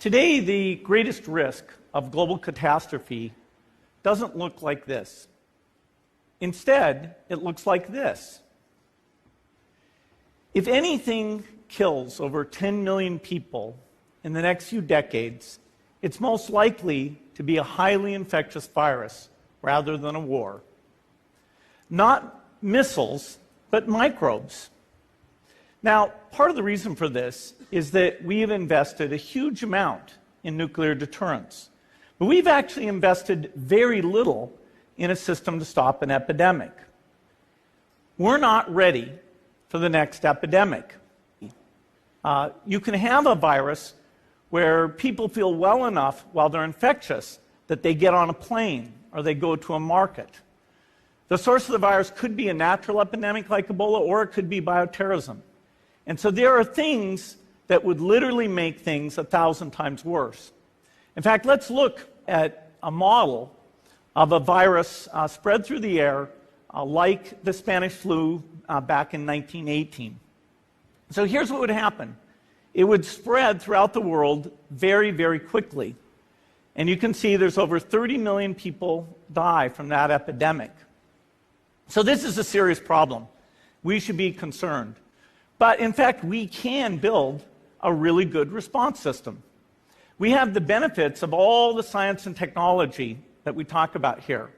Today, the greatest risk of global catastrophe doesn't look like this. Instead, it looks like this. If anything kills over 10 million people in the next few decades, it's most likely to be a highly infectious virus rather than a war. Not missiles, but microbes. Now, part of the reason for this is that we have invested a huge amount in nuclear deterrence, but we've actually invested very little in a system to stop an epidemic. We're not ready for the next epidemic. You can have a virus where people feel well enough while they're infectious that they get on a plane or they go to a market. The source of the virus could be a natural epidemic like Ebola, or it could be bioterrorism. And so there are things that would literally make things 1,000 times worse. In fact, let's look at a model of a virus spread through the air like the Spanish flu back in 1918. So here's what would happen. It would spread throughout the world very, very quickly. And you can see there's over 30 million people die from that epidemic. So this is a serious problem. We should be concerned. But in fact, we can build a really good response system. We have the benefits of all the science and technology that we talk about here.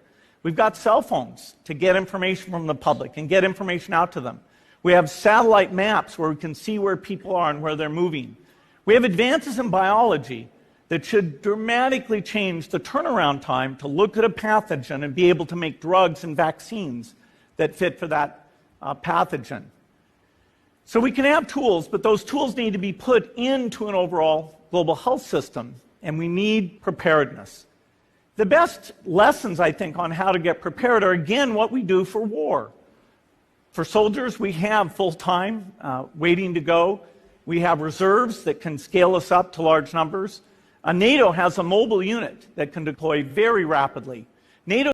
We've got cell phones to get information from the public and get information out to them. We have satellite maps where we can see where people are and where they're moving. We have advances in biology that should dramatically change the turnaround time to look at a pathogen and be able to make drugs and vaccines that fit for that pathogen. So we can have tools, but those tools need to be put into an overall global health system, and we need preparedness. The best lessons, I think, on how to get prepared are, again, what we do for war. For soldiers, we have full-time waiting to go. We have reserves that can scale us up to large numbers. NATO has a mobile unit that can deploy very rapidly. NATO